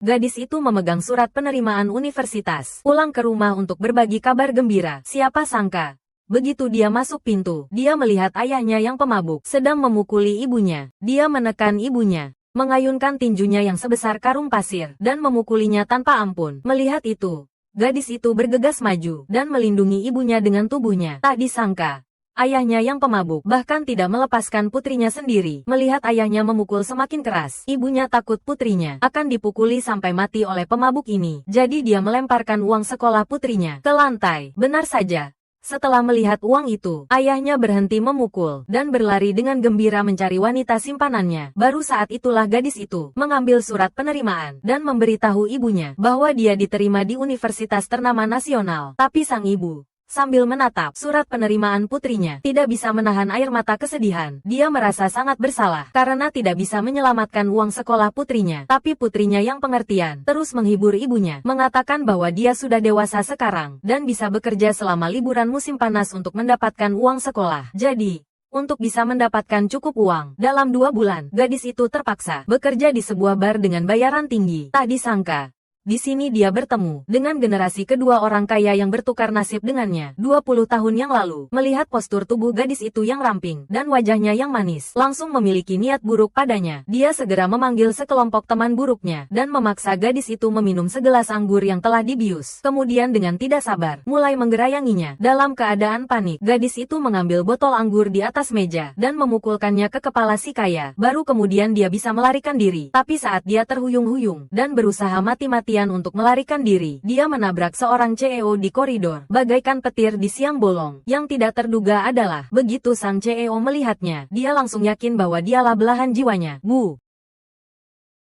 Gadis itu memegang surat penerimaan universitas. Pulang ke rumah untuk berbagi kabar gembira. Siapa sangka, begitu dia masuk pintu, dia melihat ayahnya yang pemabuk sedang memukuli ibunya. Dia menekan ibunya, mengayunkan tinjunya yang sebesar karung pasir, dan memukulinya tanpa ampun. Melihat itu, gadis itu bergegas maju dan melindungi ibunya dengan tubuhnya. Tak disangka, ayahnya yang pemabuk bahkan tidak melepaskan putrinya sendiri. Melihat ayahnya memukul semakin keras, ibunya takut putrinya akan dipukuli sampai mati oleh pemabuk ini. Jadi dia melemparkan uang sekolah putrinya ke lantai. Benar saja. Setelah melihat uang itu, ayahnya berhenti memukul dan berlari dengan gembira mencari wanita simpanannya. Baru saat itulah gadis itu mengambil surat penerimaan dan memberitahu ibunya bahwa dia diterima di universitas ternama nasional. Tapi sang ibu, sambil menatap surat penerimaan putrinya, tidak bisa menahan air mata kesedihan. Dia merasa sangat bersalah karena tidak bisa menyelamatkan uang sekolah putrinya. Tapi putrinya yang pengertian terus menghibur ibunya, mengatakan bahwa dia sudah dewasa sekarang dan bisa bekerja selama liburan musim panas untuk mendapatkan uang sekolah. Jadi, untuk bisa mendapatkan cukup uang, dalam 2 bulan, gadis itu terpaksa bekerja di sebuah bar dengan bayaran tinggi. Tak disangka, di sini dia bertemu dengan generasi kedua orang kaya yang bertukar nasib dengannya 20 tahun yang lalu. Melihat postur tubuh gadis itu yang ramping dan wajahnya yang manis, langsung memiliki niat buruk padanya. Dia segera memanggil sekelompok teman buruknya dan memaksa gadis itu meminum segelas anggur yang telah dibius. Kemudian dengan tidak sabar, mulai menggerayanginya. Dalam keadaan panik, gadis itu mengambil botol anggur di atas meja dan memukulkannya ke kepala si kaya. Baru kemudian dia bisa melarikan diri. Tapi saat dia terhuyung-huyung dan berusaha mati-matian untuk melarikan diri, dia menabrak seorang CEO di koridor, bagaikan petir di siang bolong. Yang tidak terduga adalah, begitu sang CEO melihatnya, dia langsung yakin bahwa dialah belahan jiwanya. Bu,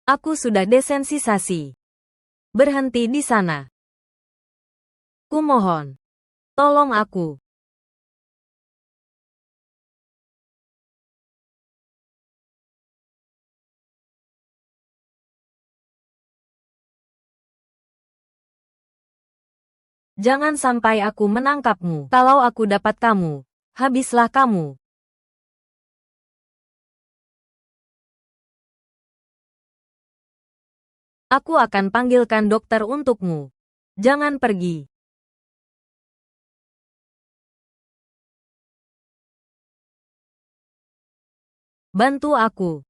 aku sudah desensisasi. Berhenti di sana. Kumohon, tolong aku. Jangan sampai aku menangkapmu. Kalau aku dapat kamu, habislah kamu. Aku akan panggilkan dokter untukmu. Jangan pergi. Bantu aku.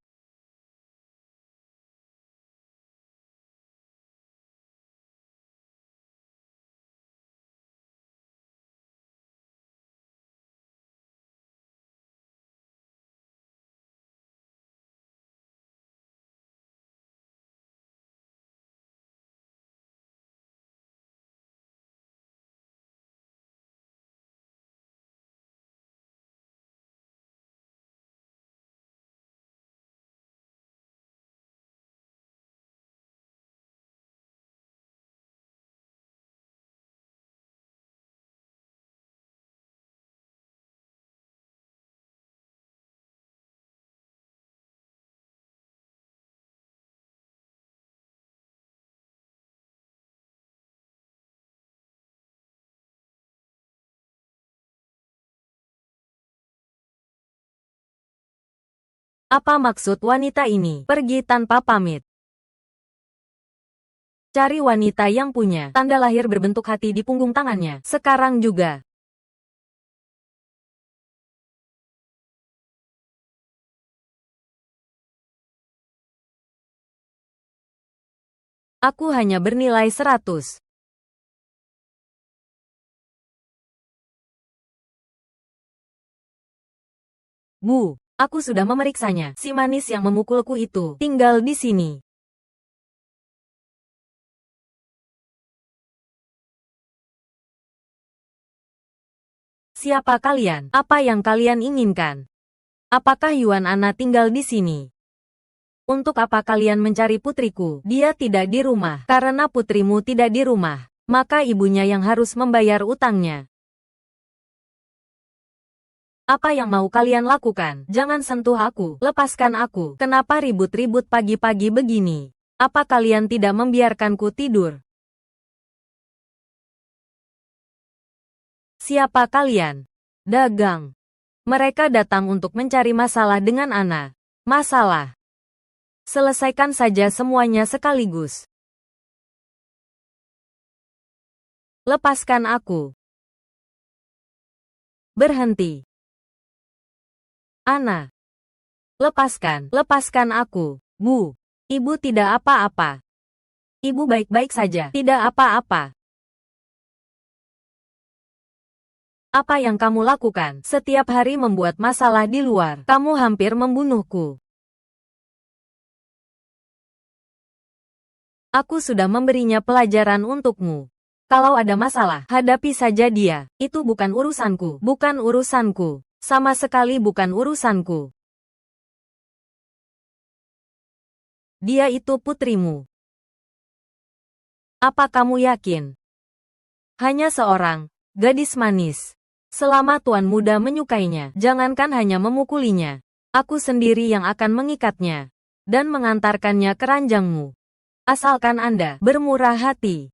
Apa maksud wanita ini pergi tanpa pamit? Cari wanita yang punya tanda lahir berbentuk hati di punggung tangannya. Sekarang juga. Aku hanya bernilai 100. Bu, aku sudah memeriksanya. Si manis yang memukulku itu tinggal di sini. Siapa kalian? Apa yang kalian inginkan? Apakah Yuan Ana tinggal di sini? Untuk apa kalian mencari putriku? Dia tidak di rumah. Karena putrimu tidak di rumah, maka ibunya yang harus membayar utangnya. Apa yang mau kalian lakukan? Jangan sentuh aku. Lepaskan aku. Kenapa ribut-ribut pagi-pagi begini? Apa kalian tidak membiarkanku tidur? Siapa kalian? Dagang. Mereka datang untuk mencari masalah dengan Ana. Masalah. Selesaikan saja semuanya sekaligus. Lepaskan aku. Berhenti. Ana. Lepaskan aku. Bu. Ibu tidak apa-apa. Ibu baik-baik saja. Tidak apa-apa. Apa yang kamu lakukan? Setiap hari membuat masalah di luar. Kamu hampir membunuhku. Aku sudah memberinya pelajaran untukmu. Kalau ada masalah, hadapi saja dia. Itu bukan urusanku. Bukan urusanku. Sama sekali bukan urusanku. Dia itu putrimu. Apa kamu yakin? Hanya seorang gadis manis. Selama tuan muda menyukainya, jangankan hanya memukulinya. Aku sendiri yang akan mengikatnya dan mengantarkannya ke ranjangmu. Asalkan Anda bermurah hati.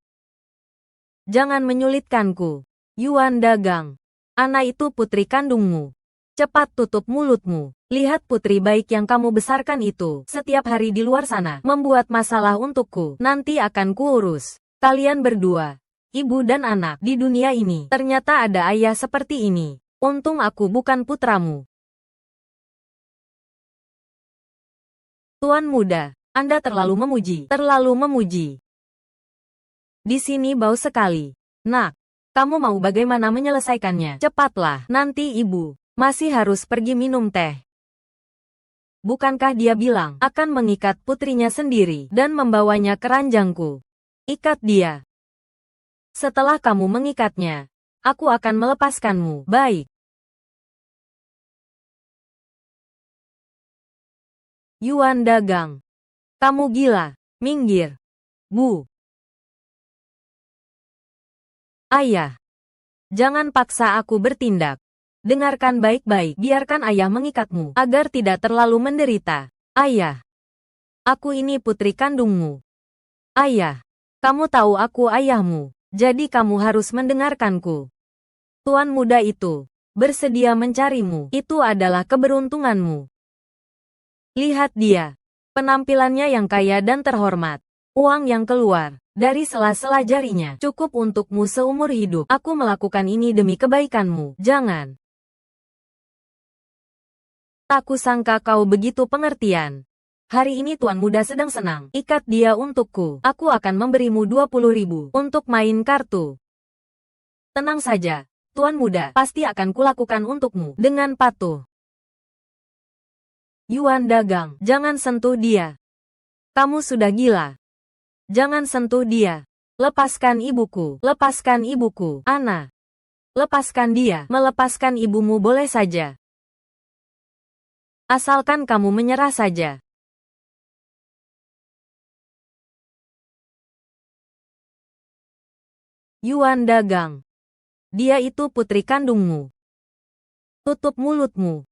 Jangan menyulitkanku. Yuan Dagang. Ana itu putri kandungmu. Cepat tutup mulutmu. Lihat putri baik yang kamu besarkan itu. Setiap hari di luar sana. Membuat masalah untukku. Nanti akan kuurus. Kalian berdua. Ibu dan anak. Di dunia ini. Ternyata ada ayah seperti ini. Untung aku bukan putramu. Tuan muda. Anda terlalu memuji. Terlalu memuji. Di sini bau sekali. Nak, kamu mau bagaimana menyelesaikannya? Cepatlah, nanti ibu masih harus pergi minum teh. Bukankah dia bilang akan mengikat putrinya sendiri dan membawanya ke ranjangku? Ikat dia. Setelah kamu mengikatnya, aku akan melepaskanmu. Baik. Yuan Dagang. Kamu gila. Minggir. Bu. Ayah, jangan paksa aku bertindak. Dengarkan baik-baik, biarkan ayah mengikatmu, agar tidak terlalu menderita. Ayah, aku ini putri kandungmu. Ayah, kamu tahu aku ayahmu, jadi kamu harus mendengarkanku. Tuan muda itu bersedia mencarimu, itu adalah keberuntunganmu. Lihat dia, penampilannya yang kaya dan terhormat. Uang yang keluar dari sela-sela jarinya cukup untukmu seumur hidup. Aku melakukan ini demi kebaikanmu. Jangan. Tak kusangka kau begitu pengertian. Hari ini tuan muda sedang senang. Ikat dia untukku. Aku akan memberimu 20.000 untuk main kartu. Tenang saja, tuan muda. Pasti akan kulakukan untukmu dengan patuh. Yuan Dagang, jangan sentuh dia. Kamu sudah gila. Jangan sentuh dia. Lepaskan ibuku. Lepaskan ibuku. Ana. Lepaskan dia. Melepaskan ibumu boleh saja. Asalkan kamu menyerah saja. Yuan Dagang. Dia itu putri kandungmu. Tutup mulutmu.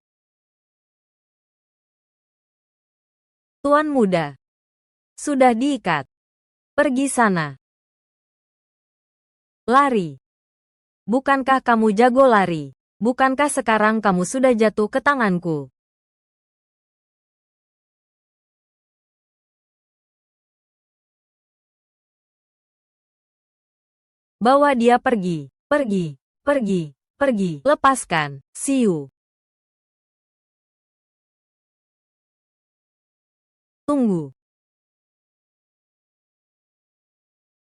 Tuan muda. Sudah diikat. Pergi sana. Lari. Bukankah kamu jago lari? Bukankah sekarang kamu sudah jatuh ke tanganku? Bawa dia pergi. Pergi. Pergi. Pergi. Lepaskan. Siu. Tunggu.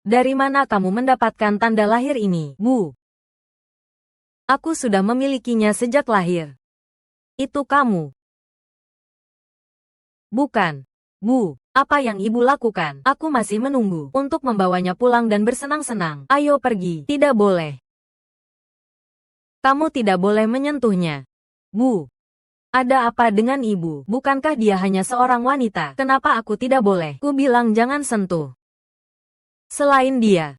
Dari mana kamu mendapatkan tanda lahir ini, Bu? Aku sudah memilikinya sejak lahir. Itu kamu. Bukan. Bu, apa yang ibu lakukan? Aku masih menunggu untuk membawanya pulang dan bersenang-senang. Ayo pergi. Tidak boleh. Kamu tidak boleh menyentuhnya. Bu, ada apa dengan ibu? Bukankah dia hanya seorang wanita? Kenapa aku tidak boleh? Ku bilang jangan sentuh. Selain dia,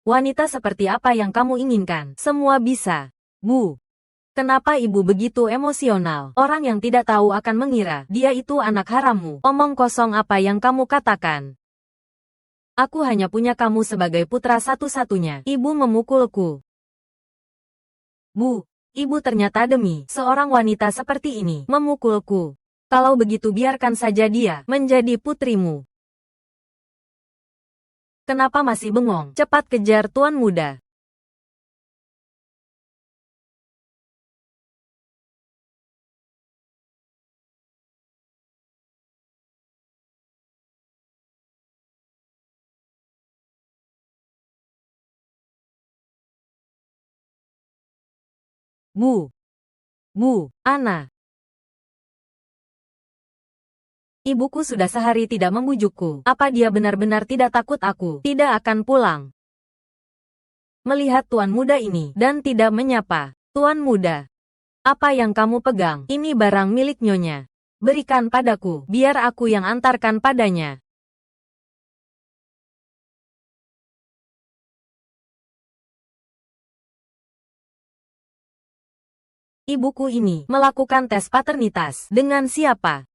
wanita seperti apa yang kamu inginkan? Semua bisa. Bu, kenapa ibu begitu emosional? Orang yang tidak tahu akan mengira dia itu anak harammu. Omong kosong apa yang kamu katakan? Aku hanya punya kamu sebagai putra satu-satunya. Ibu memukulku. Bu, ibu ternyata demi seorang wanita seperti ini memukulku. Kalau begitu biarkan saja dia menjadi putrimu. Kenapa masih bengong? Cepat kejar Tuan Muda. Bu, Ana. Ibuku sudah sehari tidak membujukku. Apa dia benar-benar tidak takut aku tidak akan pulang? Melihat Tuan Muda ini dan tidak menyapa. Tuan Muda, apa yang kamu pegang? Ini barang milik Nyonya. Berikan padaku, biar aku yang antarkan padanya. Ibuku ini melakukan tes paternitas. Dengan siapa?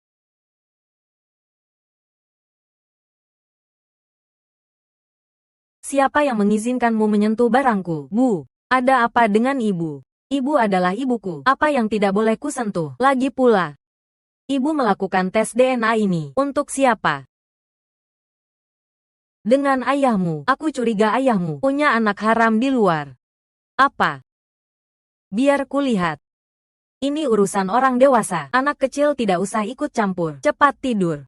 Siapa yang mengizinkanmu menyentuh barangku? Bu, ada apa dengan ibu? Ibu adalah ibuku. Apa yang tidak boleh kusentuh? Lagi pula, ibu melakukan tes DNA ini untuk siapa? Dengan ayahmu. Aku curiga ayahmu punya anak haram di luar. Apa? Biar kulihat. Ini urusan orang dewasa. Anak kecil tidak usah ikut campur. Cepat tidur.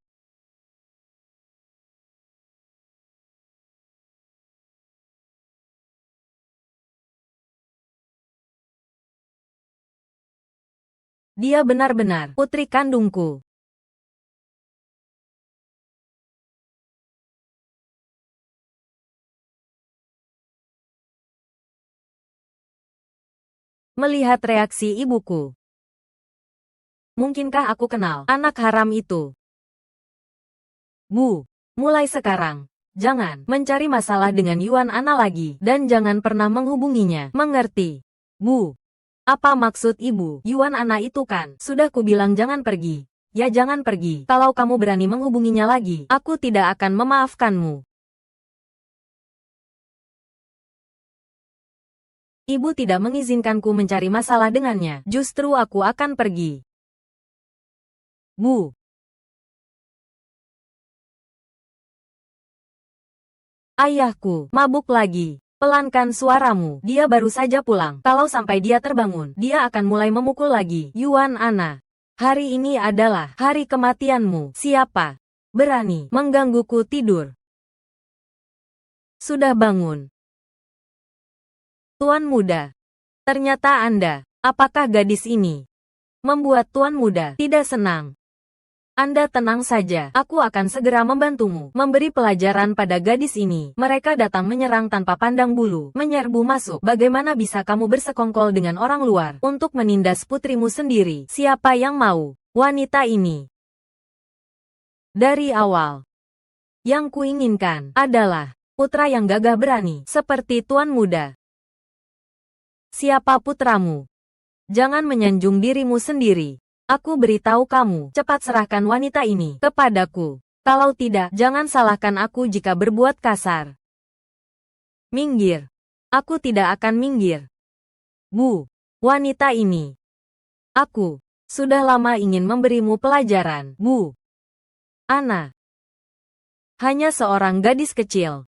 Dia benar-benar putri kandungku. Melihat reaksi ibuku. Mungkinkah aku kenal anak haram itu? Bu, mulai sekarang, jangan mencari masalah dengan Yuan Ana lagi, dan jangan pernah menghubunginya. Mengerti? Bu, apa maksud ibu? Yuan Ana itu kan, sudah kubilang jangan pergi. Ya jangan pergi. Kalau kamu berani menghubunginya lagi, aku tidak akan memaafkanmu. Ibu tidak mengizinkanku mencari masalah dengannya. Justru aku akan pergi. Bu. Ayahku, mabuk lagi. Pelankan suaramu. Dia baru saja pulang. Kalau sampai dia terbangun, dia akan mulai memukul lagi. Yuan Ana, hari ini adalah hari kematianmu. Siapa berani menggangguku tidur? Sudah bangun. Tuan Muda. Ternyata Anda. Apakah gadis ini membuat Tuan Muda tidak senang? Anda tenang saja, aku akan segera membantumu, memberi pelajaran pada gadis ini. Mereka datang menyerang tanpa pandang bulu, menyerbu masuk. Bagaimana bisa kamu bersekongkol dengan orang luar, untuk menindas putrimu sendiri? Siapa yang mau? Wanita ini. Dari awal, yang kuinginkan adalah putra yang gagah berani, seperti Tuan Muda. Siapa putramu? Jangan menyanjung dirimu sendiri. Aku beritahu kamu, cepat serahkan wanita ini kepadaku. Kalau tidak, jangan salahkan aku jika berbuat kasar. Minggir. Aku tidak akan minggir. Bu, wanita ini. Aku sudah lama ingin memberimu pelajaran. Bu. Ana. Hanya seorang gadis kecil.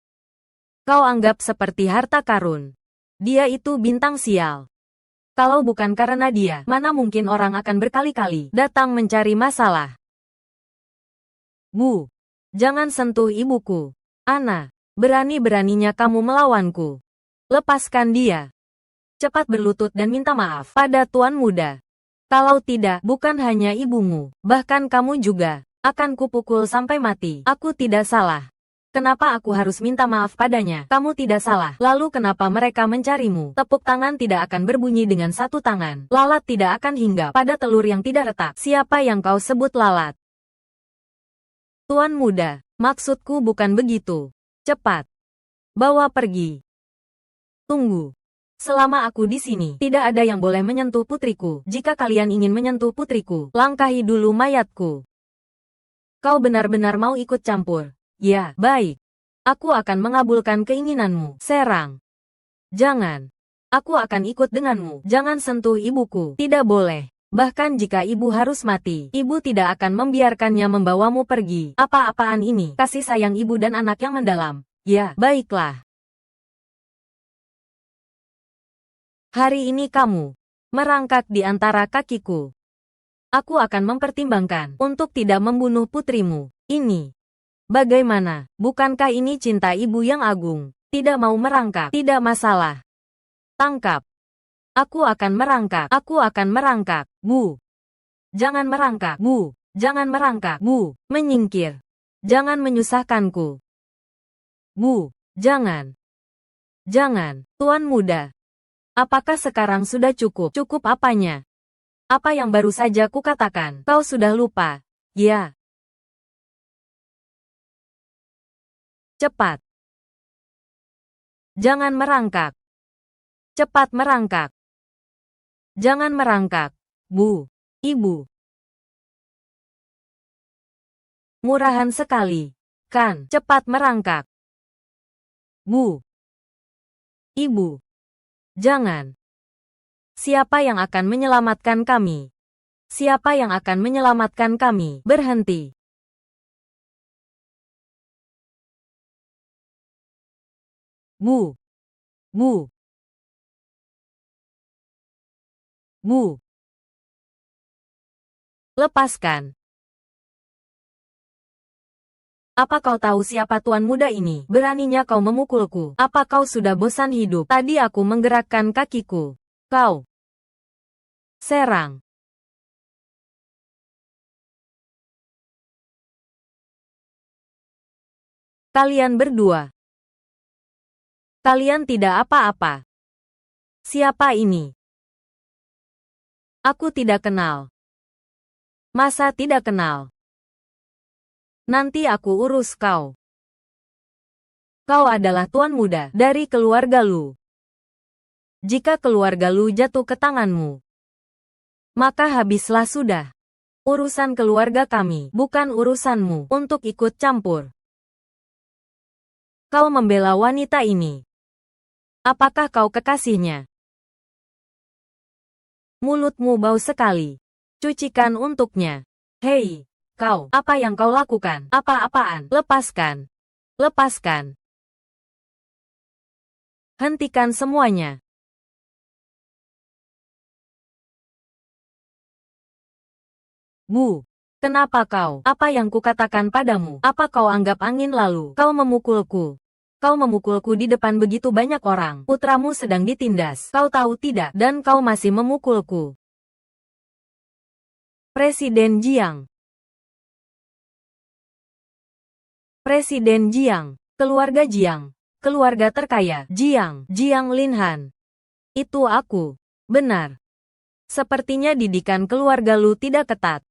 Kau anggap seperti harta karun. Dia itu bintang sial. Kalau bukan karena dia, mana mungkin orang akan berkali-kali datang mencari masalah. Bu, jangan sentuh ibuku. Ana, berani-beraninya kamu melawanku. Lepaskan dia. Cepat berlutut dan minta maaf pada Tuan Muda. Kalau tidak, bukan hanya ibumu, bahkan kamu juga akan kupukul sampai mati. Aku tidak salah. Kenapa aku harus minta maaf padanya? Kamu tidak salah. Lalu kenapa mereka mencarimu? Tepuk tangan tidak akan berbunyi dengan satu tangan. Lalat tidak akan hinggap pada telur yang tidak retak. Siapa yang kau sebut lalat? Tuan Muda, maksudku bukan begitu. Cepat. Bawa pergi. Tunggu. Selama aku di sini, tidak ada yang boleh menyentuh putriku. Jika kalian ingin menyentuh putriku, langkahi dulu mayatku. Kau benar-benar mau ikut campur? Ya, baik. Aku akan mengabulkan keinginanmu. Serang. Jangan. Aku akan ikut denganmu. Jangan sentuh ibuku. Tidak boleh. Bahkan jika ibu harus mati, ibu tidak akan membiarkannya membawamu pergi. Apa-apaan ini? Kasih sayang ibu dan anak yang mendalam. Ya, baiklah. Hari ini kamu merangkak di antara kakiku. Aku akan mempertimbangkan untuk tidak membunuh putrimu. Ini bagaimana? Bukankah ini cinta ibu yang agung? Tidak mau merangkak, tidak masalah. Tangkap. Aku akan merangkak. Aku akan merangkak. Bu. Jangan merangkak. Bu. Jangan merangkak. Bu. Menyingkir. Jangan menyusahkanku. Bu. Jangan. Jangan. Tuan muda. Apakah sekarang sudah cukup? Cukup apanya? Apa yang baru saja kukatakan? Kau sudah lupa? Ya. Cepat. Jangan merangkak. Cepat merangkak. Jangan merangkak. Bu. Ibu. Murahan sekali. Kan? Cepat merangkak. Bu. Ibu. Jangan. Siapa yang akan menyelamatkan kami? Siapa yang akan menyelamatkan kami? Berhenti. Bu. Bu. Bu. Lepaskan. Apa kau tahu siapa tuan muda ini? Beraninya kau memukulku. Apa kau sudah bosan hidup? Tadi aku menggerakkan kakiku. Kau serang. Kalian berdua. Kalian tidak apa-apa. Siapa ini? Aku tidak kenal. Masa tidak kenal? Nanti aku urus kau. Kau adalah tuan muda dari keluarga Lu. Jika keluarga Lu jatuh ke tanganmu, maka habislah sudah. Urusan keluarga kami, bukan urusanmu untuk ikut campur. Kau membela wanita ini. Apakah kau kekasihnya? Mulutmu bau sekali. Cucikan untuknya. Hei, kau, apa yang kau lakukan? Apa-apaan? Lepaskan. Lepaskan. Hentikan semuanya. Bu, kenapa kau? Apa yang kukatakan padamu? Apa kau anggap angin lalu? Kau memukulku. Kau memukulku di depan begitu banyak orang. Putramu sedang ditindas. Kau tahu tidak? Dan kau masih memukulku. Presiden Jiang. Presiden Jiang. Keluarga Jiang. Keluarga terkaya. Jiang. Jiang Linhan. Itu aku. Benar. Sepertinya didikan keluarga Lu tidak ketat.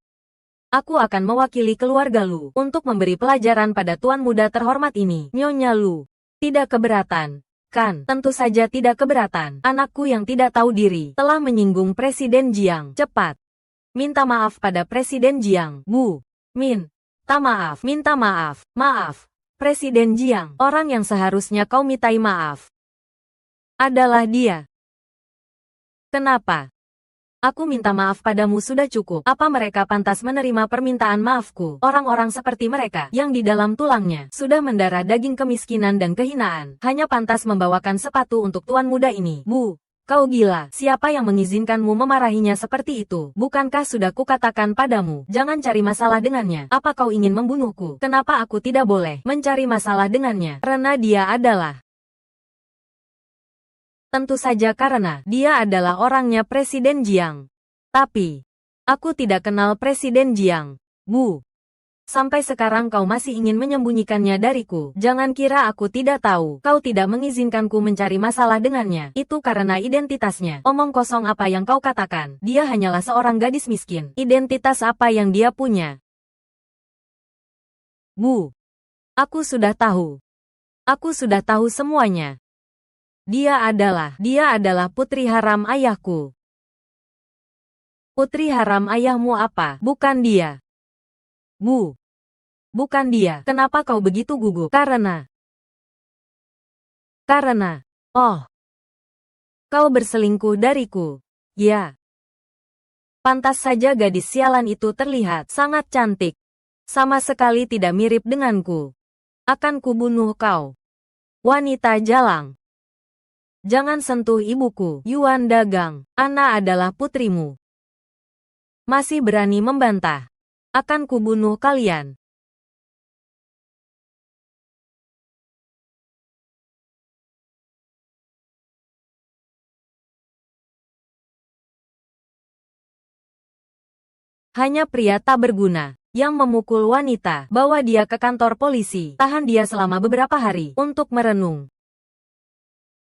Aku akan mewakili keluarga Lu untuk memberi pelajaran pada tuan muda terhormat ini. Nyonya Lu. Tidak keberatan. Kan, tentu saja tidak keberatan. Anakku yang tidak tahu diri telah menyinggung Presiden Jiang. Cepat. Minta maaf pada Presiden Jiang. Bu. Minta maaf. Minta maaf. Maaf. Presiden Jiang. Orang yang seharusnya kau mintai maaf adalah dia. Kenapa? Aku minta maaf padamu sudah cukup. Apa mereka pantas menerima permintaan maafku? Orang-orang seperti mereka, yang di dalam tulangnya, sudah mendarah daging kemiskinan dan kehinaan, hanya pantas membawakan sepatu untuk tuan muda ini. Bu, kau gila. Siapa yang mengizinkanmu memarahinya seperti itu? Bukankah sudah kukatakan padamu, jangan cari masalah dengannya? Apa kau ingin membunuhku? Kenapa aku tidak boleh mencari masalah dengannya? Karena dia adalah... Tentu saja karena dia adalah orangnya Presiden Jiang. Tapi, aku tidak kenal Presiden Jiang. Bu. Sampai sekarang kau masih ingin menyembunyikannya dariku. Jangan kira aku tidak tahu. Kau tidak mengizinkanku mencari masalah dengannya. Itu karena identitasnya. Omong kosong apa yang kau katakan. Dia hanyalah seorang gadis miskin. Identitas apa yang dia punya? Bu. Aku sudah tahu. Aku sudah tahu semuanya. Dia adalah putri haram ayahku. Putri haram ayahmu apa? Bukan dia. Bu. Bukan dia. Kenapa kau begitu gugup? Karena. Oh. Kau berselingkuh dariku. Ya. Pantas saja gadis sialan itu terlihat sangat cantik. Sama sekali tidak mirip denganku. Akan kubunuh kau. Wanita jalang. Jangan sentuh ibuku, Yuan dagang. Ana adalah putrimu. Masih berani membantah? Akan kubunuh kalian. Hanya pria tak berguna yang memukul wanita. Bawa dia ke kantor polisi. Tahan dia selama beberapa hari untuk merenung.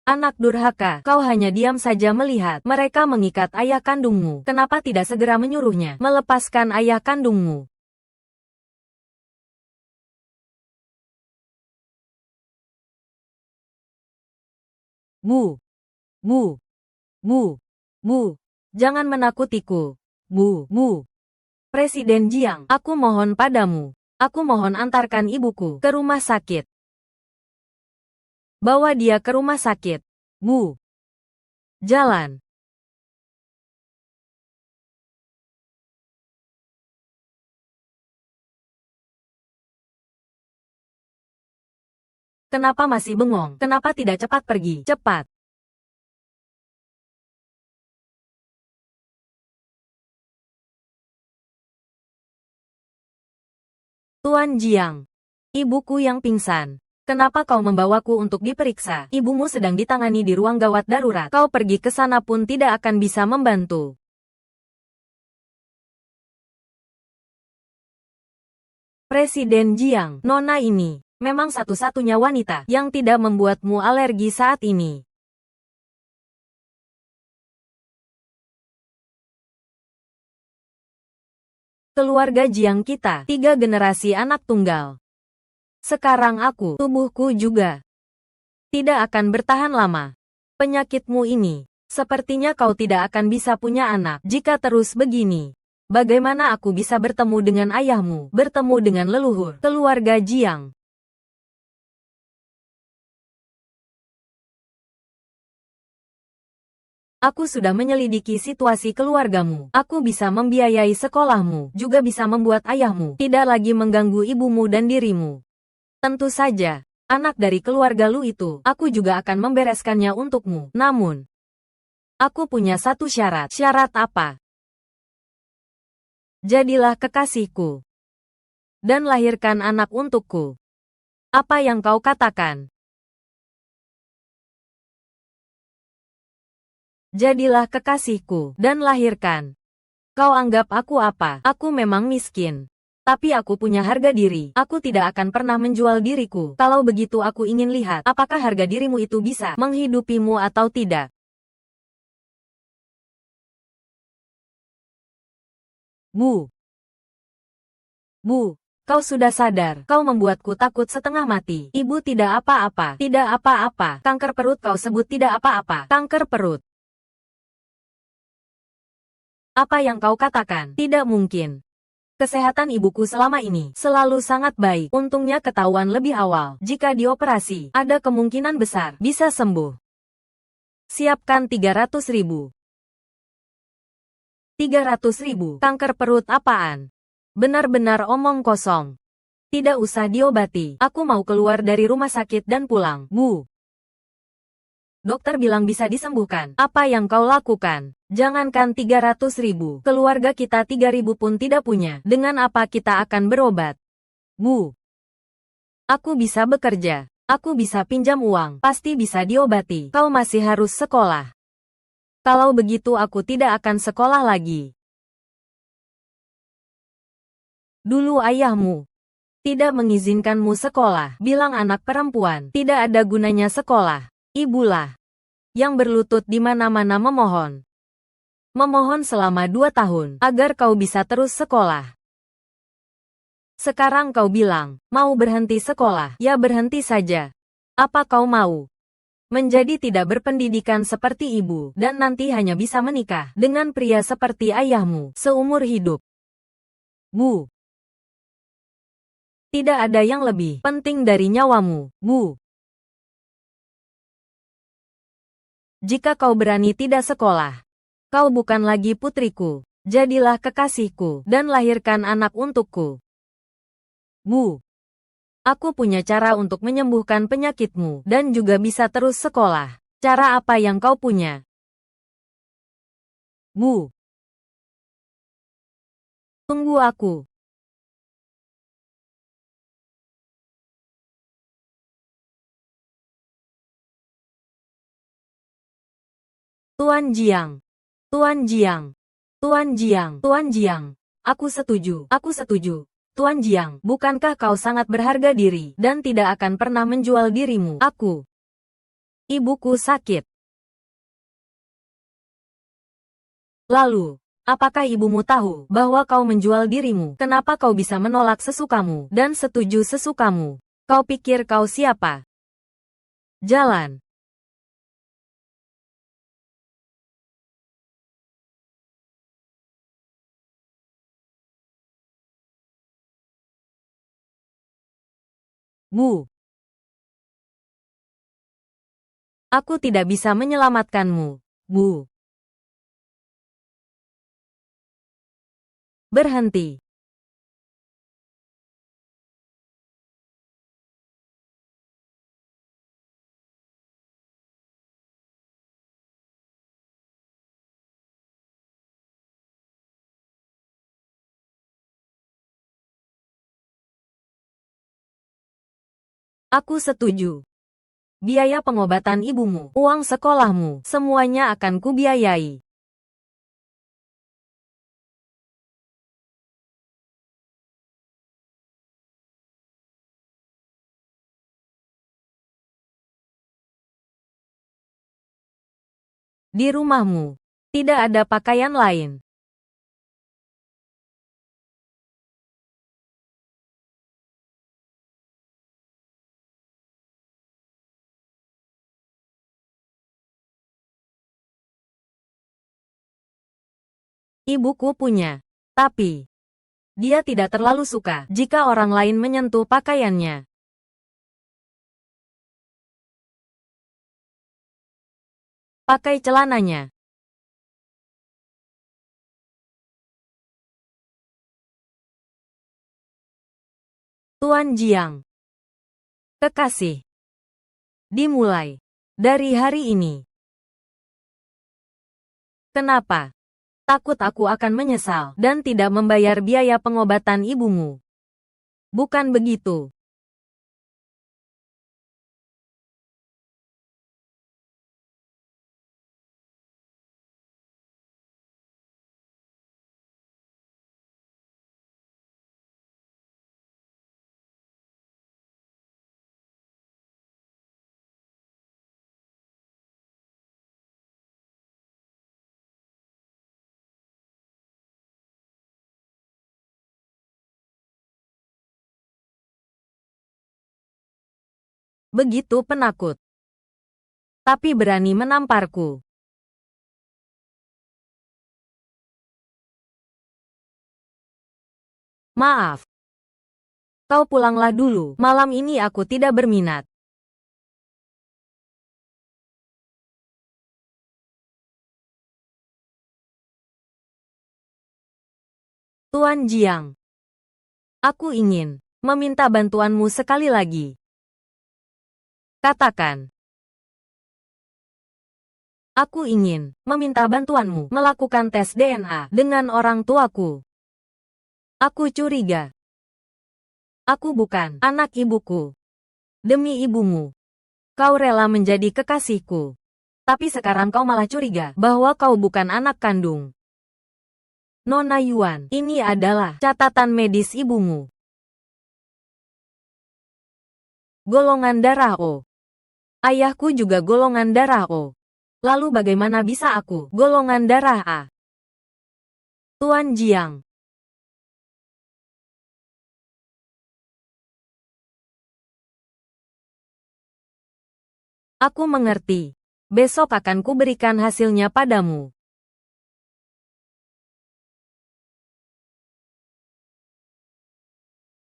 Anak durhaka, kau hanya diam saja melihat mereka mengikat ayah kandungmu. Kenapa tidak segera menyuruhnya melepaskan ayah kandungmu? Mu, mu, mu, mu. Jangan menakutiku. Mu. Presiden Jiang, aku mohon padamu. Aku mohon antarkan ibuku ke rumah sakit. Bawa dia ke rumah sakit. Mu. Jalan. Kenapa masih bengong? Kenapa tidak cepat pergi? Cepat. Tuan Jiang. Ibuku yang pingsan. Kenapa kau membawaku untuk diperiksa? Ibumu sedang ditangani di ruang gawat darurat. Kau pergi ke sana pun tidak akan bisa membantu. Presiden Jiang, Nona ini memang satu-satunya wanita yang tidak membuatmu alergi saat ini. Keluarga Jiang kita, 3 generasi anak tunggal. Sekarang tubuhku juga tidak akan bertahan lama. Penyakitmu ini, sepertinya kau tidak akan bisa punya anak jika terus begini. Bagaimana aku bisa bertemu dengan ayahmu, bertemu dengan leluhur keluarga Jiang? Aku sudah menyelidiki situasi keluargamu. Aku bisa membiayai sekolahmu, juga bisa membuat ayahmu tidak lagi mengganggu ibumu dan dirimu. Tentu saja, anak dari keluarga Lu itu, aku juga akan membereskannya untukmu. Namun, aku punya satu syarat. Syarat apa? Jadilah kekasihku dan lahirkan anak untukku. Apa yang kau katakan? Jadilah kekasihku dan lahirkan. Kau anggap aku apa? Aku memang miskin. Tapi aku punya harga diri. Aku tidak akan pernah menjual diriku. Kalau begitu aku ingin lihat apakah harga dirimu itu bisa menghidupimu atau tidak. Mu. Kau sudah sadar, kau membuatku takut setengah mati. Ibu tidak apa-apa. Tidak apa-apa. Kanker perut kau sebut tidak apa-apa. Kanker perut. Apa yang kau katakan? Tidak mungkin. Kesehatan ibuku selama ini selalu sangat baik. Untungnya ketahuan lebih awal. Jika dioperasi, ada kemungkinan besar bisa sembuh. Siapkan 300.000. 300.000. Kanker perut apaan? Benar-benar omong kosong. Tidak usah diobati. Aku mau keluar dari rumah sakit dan pulang. Mu. Dokter bilang bisa disembuhkan. Apa yang kau lakukan? Jangankan 300.000, keluarga kita 3.000 pun tidak punya. Dengan apa kita akan berobat? Mu. Aku bisa bekerja. Aku bisa pinjam uang. Pasti bisa diobati. Kau masih harus sekolah. Kalau begitu aku tidak akan sekolah lagi. Dulu ayahmu tidak mengizinkanmu sekolah. Bilang anak perempuan tidak ada gunanya sekolah. Ibulah yang berlutut di mana-mana memohon. Memohon selama 2 tahun agar kau bisa terus sekolah. Sekarang kau bilang, mau berhenti sekolah, ya berhenti saja. Apa kau mau menjadi tidak berpendidikan seperti ibu dan nanti hanya bisa menikah dengan pria seperti ayahmu seumur hidup? Mu. Tidak ada yang lebih penting dari nyawamu. Mu. Jika kau berani tidak sekolah, kau bukan lagi putriku. Jadilah kekasihku dan lahirkan anak untukku. Mu. Aku punya cara untuk menyembuhkan penyakitmu dan juga bisa terus sekolah. Cara apa yang kau punya? Bu, tunggu aku. Tuan Jiang. Tuan Jiang. Tuan Jiang. Tuan Jiang. Aku setuju. Aku setuju. Tuan Jiang, bukankah kau sangat berharga diri dan tidak akan pernah menjual dirimu? Aku. Ibuku sakit. Lalu, apakah ibumu tahu bahwa kau menjual dirimu? Kenapa kau bisa menolak sesukamu dan setuju sesukamu? Kau pikir kau siapa? Jalan. Bu. Aku tidak bisa menyelamatkanmu, Bu. Berhenti. Aku setuju. Biaya pengobatan ibumu, uang sekolahmu, semuanya akan kubiayai. Di rumahmu, tidak ada pakaian lain. Ibuku punya. Tapi, dia tidak terlalu suka jika orang lain menyentuh pakaiannya. Pakai celananya. Tuan Jiang. Kekasih. Dimulai. Dari hari ini. Kenapa? Takut aku akan menyesal dan tidak membayar biaya pengobatan ibumu. Bukan begitu. Begitu penakut. Tapi berani menamparku. Maaf. Kau pulanglah dulu. Malam ini aku tidak berminat. Tuan Jiang. Aku ingin meminta bantuanmu sekali lagi. Katakan. Aku ingin meminta bantuanmu melakukan tes DNA dengan orang tuaku. Aku curiga. Aku bukan anak ibuku. Demi ibumu, kau rela menjadi kekasihku. Tapi sekarang kau malah curiga bahwa kau bukan anak kandung. Nona Yuan, ini adalah catatan medis ibumu. Golongan darah O. Ayahku juga golongan darah O. Lalu bagaimana bisa aku golongan darah A? Tuan Jiang. Aku mengerti. Besok akan kuberikan hasilnya padamu.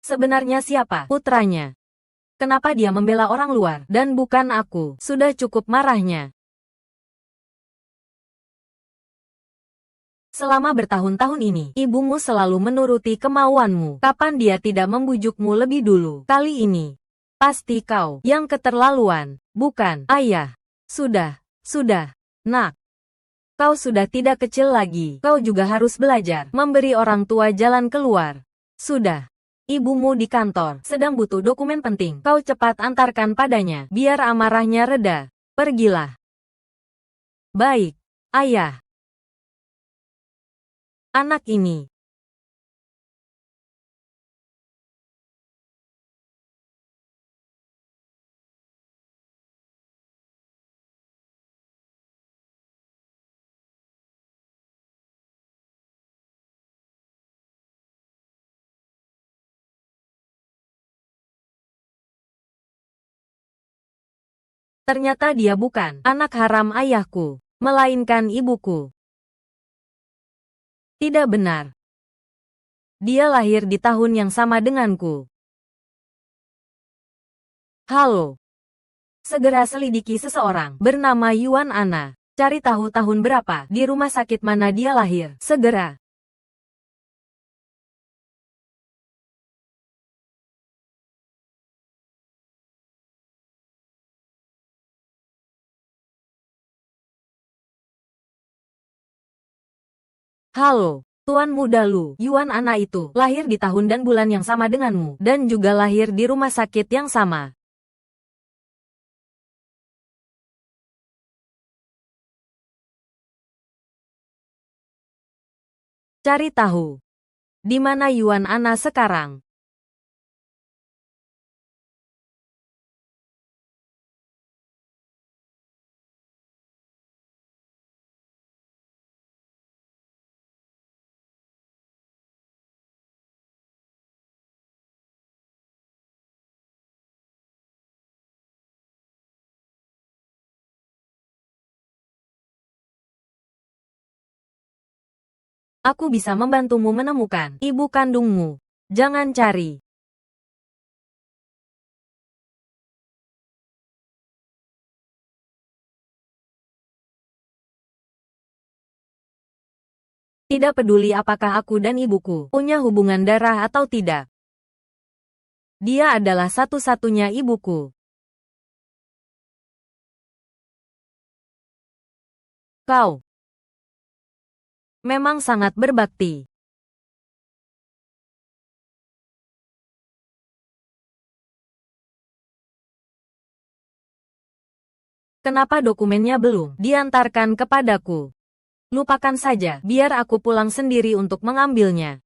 Sebenarnya siapa putranya? Kenapa dia membela orang luar dan bukan aku? Sudah cukup marahnya. Selama bertahun-tahun ini, ibumu selalu menuruti kemauanmu. Kapan dia tidak membujukmu lebih dulu? Kali ini, pasti kau yang keterlaluan, bukan, ayah? Sudah, nak. Kau sudah tidak kecil lagi. Kau juga harus belajar memberi orang tua jalan keluar. Sudah. Ibumu di kantor, sedang butuh dokumen penting. Kau cepat antarkan padanya, biar amarahnya reda. Pergilah. Baik, ayah. Anak ini. Ternyata dia bukan anak haram ayahku, melainkan ibuku. Tidak benar. Dia lahir di tahun yang sama denganku. Halo. Segera selidiki seseorang bernama Yuan Ana. Cari tahu tahun berapa di rumah sakit mana dia lahir. Segera. Halo. Tuan muda Lu, Yuan Ana itu, lahir di tahun dan bulan yang sama denganmu, dan juga lahir di rumah sakit yang sama. Cari tahu. Di mana Yuan Ana sekarang? Aku bisa membantumu menemukan ibu kandungmu. Jangan cari. Tidak peduli apakah aku dan ibuku punya hubungan darah atau tidak. Dia adalah satu-satunya ibuku. Kau memang sangat berbakti. Kenapa dokumennya belum diantarkan kepadaku? Lupakan saja, biar aku pulang sendiri untuk mengambilnya.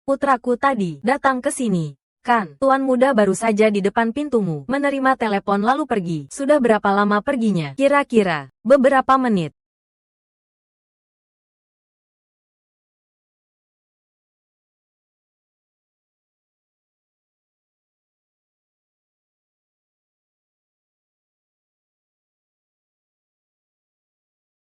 Putraku tadi datang ke sini. Kan, tuan muda baru saja di depan pintumu, menerima telepon lalu pergi. Sudah berapa lama perginya? Kira-kira beberapa menit.